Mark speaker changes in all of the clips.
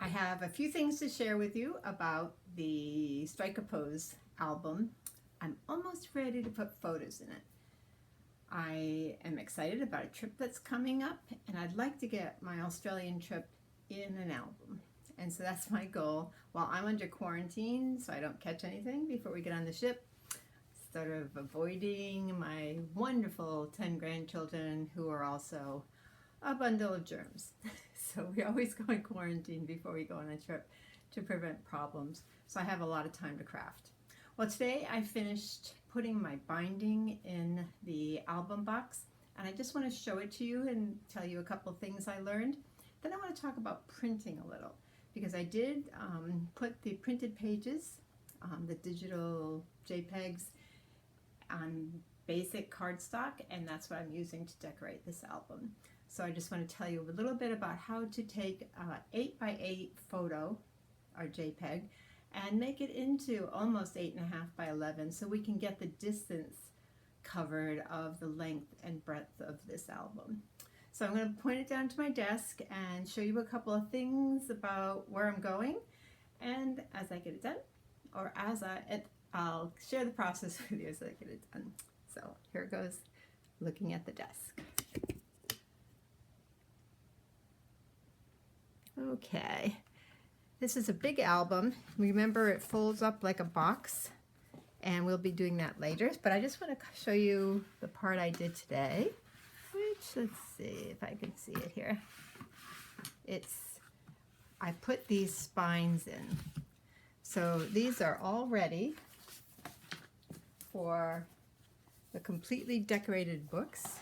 Speaker 1: I have a few things to share with you about the Strike a Pose album. I'm almost ready to put photos in it. I am excited about a trip that's coming up, and I'd like to get my Australian trip in an album. And so that's my goal while I'm under quarantine, so I don't catch anything before we get on the ship. Sort of avoiding my wonderful 10 grandchildren who are also a bundle of germs. So we always go in quarantine before we go on a trip to prevent problems. So I have a lot of time to craft. Well, today I finished putting my binding in the album box, and I just want to show it to you and tell you a couple of things I learned. Then I want to talk about printing a little, because I did put the printed pages, the digital JPEGs, on basic cardstock, and that's what I'm using to decorate this album. So I just want to tell you a little bit about how to take an 8x8 photo or JPEG and make it into almost 8.5 by 11, so we can get the distance covered of the length and breadth of this album. So I'm going to point it down to my desk and show you a couple of things about where I'm going, and as I get it done, or I'll share the process with you as I get it done. So here it goes, looking at the desk. Okay, this is a big album. Remember, it folds up like a box, and we'll be doing that later. But I just want to show you the part I did today, which, let's see if I can see it here. I put these spines in. So these are all ready for the completely decorated books.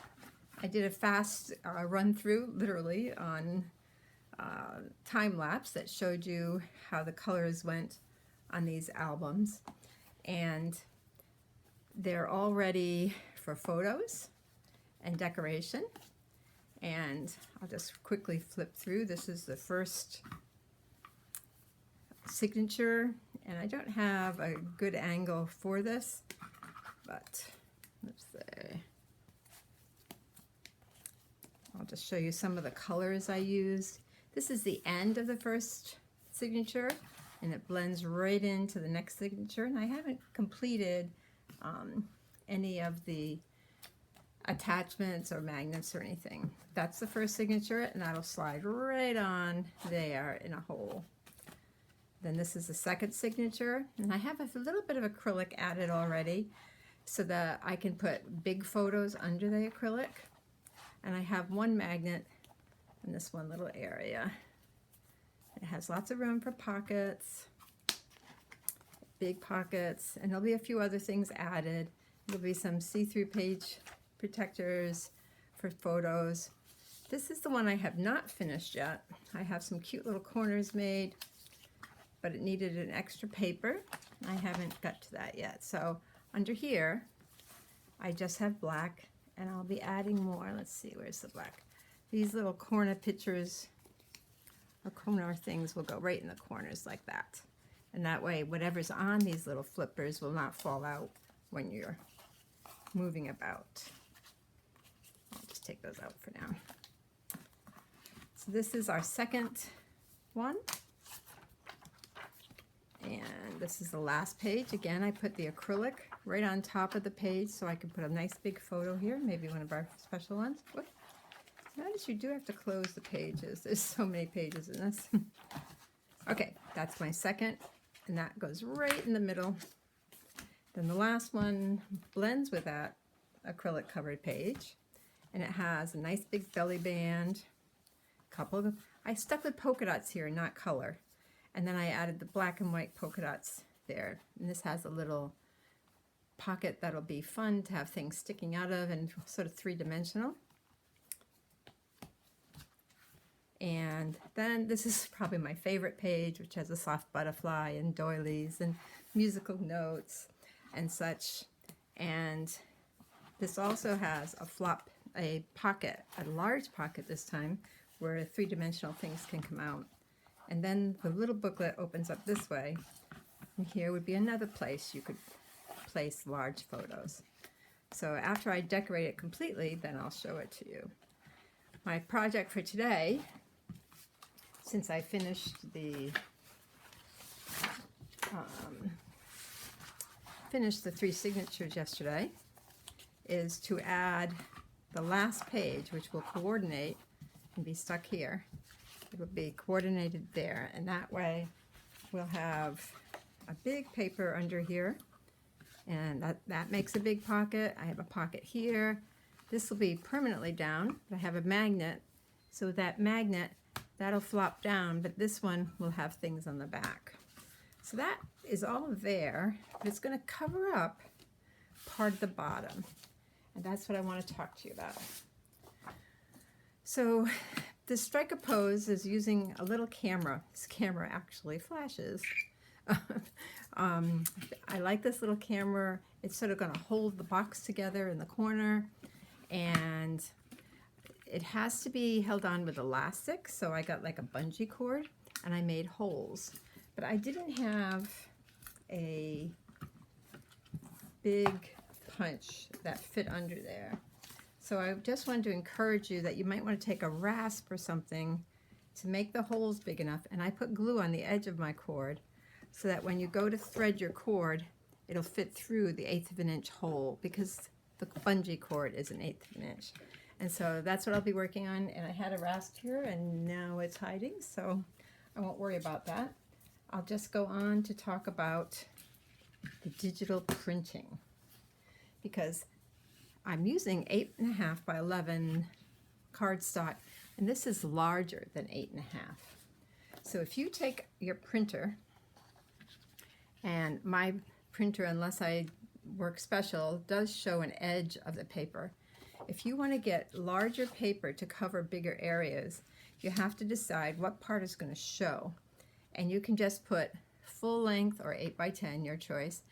Speaker 1: I did a fast run through, literally, on time lapse that showed you how the colors went on these albums, and they're all ready for photos and decoration. And I'll just quickly flip through. This is the first signature, and I don't have a good angle for this, but let's see. I'll just show you some of the colors I used. This is the end of the first signature, and it blends right into the next signature, and I haven't completed any of the attachments or magnets or anything. That's the first signature, and that'll slide right on there in a hole. Then this is the second signature, and I have a little bit of acrylic added already so that I can put big photos under the acrylic. And I have one magnet in this one little area. It has lots of room for pockets, big pockets, and there'll be a few other things added. There'll be some see-through page protectors for photos. This is the one I have not finished yet. I have some cute little corners made, but it needed an extra paper. I haven't got to that yet. So under here, I just have black, and I'll be adding more. Let's see, where's the black? These little corner pictures or corner things will go right in the corners like that. And that way, whatever's on these little flippers will not fall out when you're moving about. I'll just take those out for now. So this is our second one. And this is the last page. Again, I put the acrylic right on top of the page so I can put a nice big photo here, maybe one of our special ones. Whoop. Notice you do have to close the pages. There's so many pages in this. Okay, that's my second, and that goes right in the middle. Then the last one blends with that acrylic covered page, and it has a nice big belly band. I stuck with polka dots here, not color. And then I added the black and white polka dots there. And this has a little pocket that'll be fun to have things sticking out of, and sort of three-dimensional. And then this is probably my favorite page, which has a soft butterfly and doilies and musical notes and such. And this also has a pocket, a large pocket this time, where three-dimensional things can come out. And then the little booklet opens up this way, and here would be another place you could place large photos. So after I decorate it completely, then I'll show it to you. My project for today since I finished the 3 signatures yesterday, is to add the last page, which will coordinate and be stuck here. It will be coordinated there, and that way we'll have a big paper under here, and that makes a big pocket. I have a pocket here. This will be permanently down, but I have a magnet, so that magnet, that'll flop down, but this one will have things on the back. So that is all there, but it's going to cover up part of the bottom, and that's what I want to talk to you about. So the Strike a Pose is using a little camera. This camera actually flashes. I like this little camera. It's sort of going to hold the box together in the corner, and it has to be held on with elastic, so I got like a bungee cord and I made holes, but I didn't have a big punch that fit under there. So I just wanted to encourage you that you might want to take a rasp or something to make the holes big enough, and I put glue on the edge of my cord so that when you go to thread your cord, it'll fit through the 1/8 of an inch hole, because the bungee cord is an 1/8 of an inch. And so that's what I'll be working on, and I had a rasp here and now it's hiding, so I won't worry about that. I'll just go on to talk about the digital printing, because I'm using 8.5 by 11 cardstock, and this is larger than 8.5. So if you take your printer, and my printer, unless I work special, does show an edge of the paper. If you want to get larger paper to cover bigger areas, you have to decide what part is going to show. And you can just put full length or 8 by 10, your choice,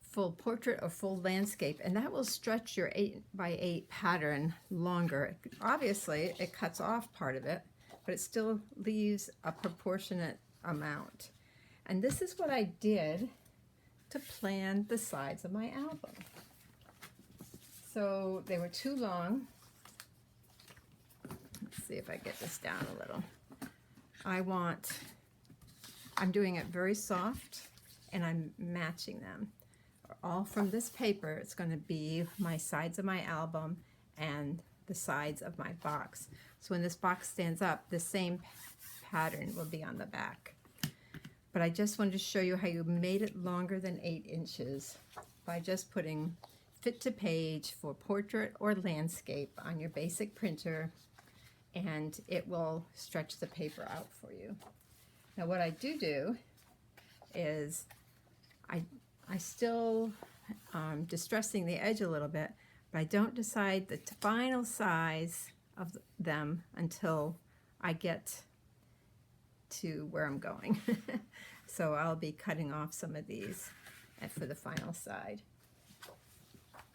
Speaker 1: full portrait or full landscape, and that will stretch your 8 by 8 pattern longer. Obviously, it cuts off part of it, but it still leaves a proportionate amount. And this is what I did to plan the sides of my album. So they were too long. Let's see if I get this down a little. I'm doing it very soft, and I'm matching them. All from this paper, it's going to be my sides of my album and the sides of my box. So when this box stands up, the same pattern will be on the back. But I just wanted to show you how you made it longer than 8 inches by just putting fit to page for portrait or landscape on your basic printer, and it will stretch the paper out for you. Now what I do is I still distressing the edge a little bit, but I don't decide the final size of them until I get to where I'm going. So I'll be cutting off some of these for the final side.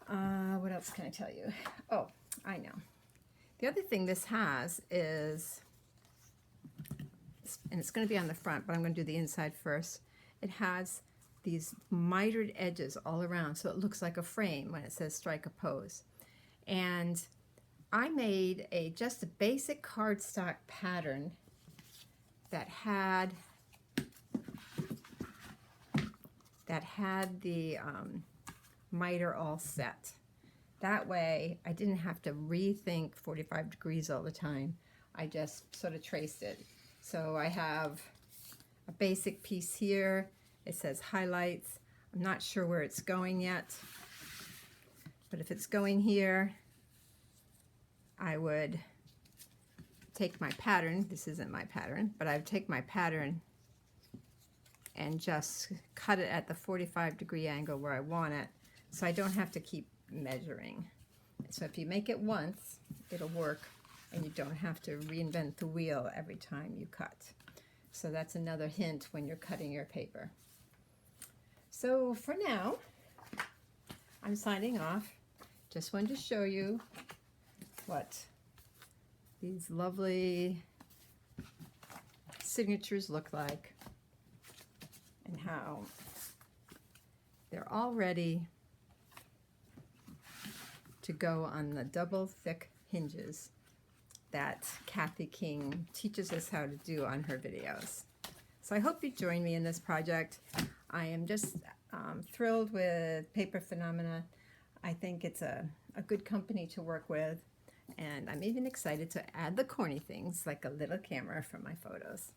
Speaker 1: What else can I tell you? Oh, I know. The other thing this has is, and it's going to be on the front, but I'm going to do the inside first. It has these mitered edges all around, so it looks like a frame when it says Strike a Pose. And I made just a basic cardstock pattern that had the miter all set. That way I didn't have to rethink 45 degrees all the time. I just sort of traced it. So I have a basic piece here. It says highlights. I'm not sure where it's going yet, but if it's going here, I would take my pattern. This isn't my pattern, but I would take my pattern and just cut it at the 45-degree angle where I want it, so I don't have to keep measuring. So if you make it once, it'll work, and you don't have to reinvent the wheel every time you cut. So that's another hint when you're cutting your paper. So for now, I'm signing off. Just wanted to show you what these lovely signatures look like and how they're all ready to go on the double thick hinges that Kathy King teaches us how to do on her videos. So I hope you join me in this project. I am just thrilled with Paper Phenomena. I think it's a good company to work with, and I'm even excited to add the corny things like a little camera for my photos.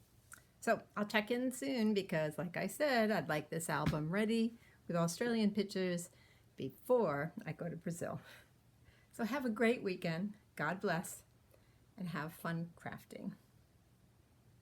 Speaker 1: So I'll check in soon because, like I said, I'd like this album ready with Australian pictures before I go to Brazil. So have a great weekend. God bless, and have fun crafting.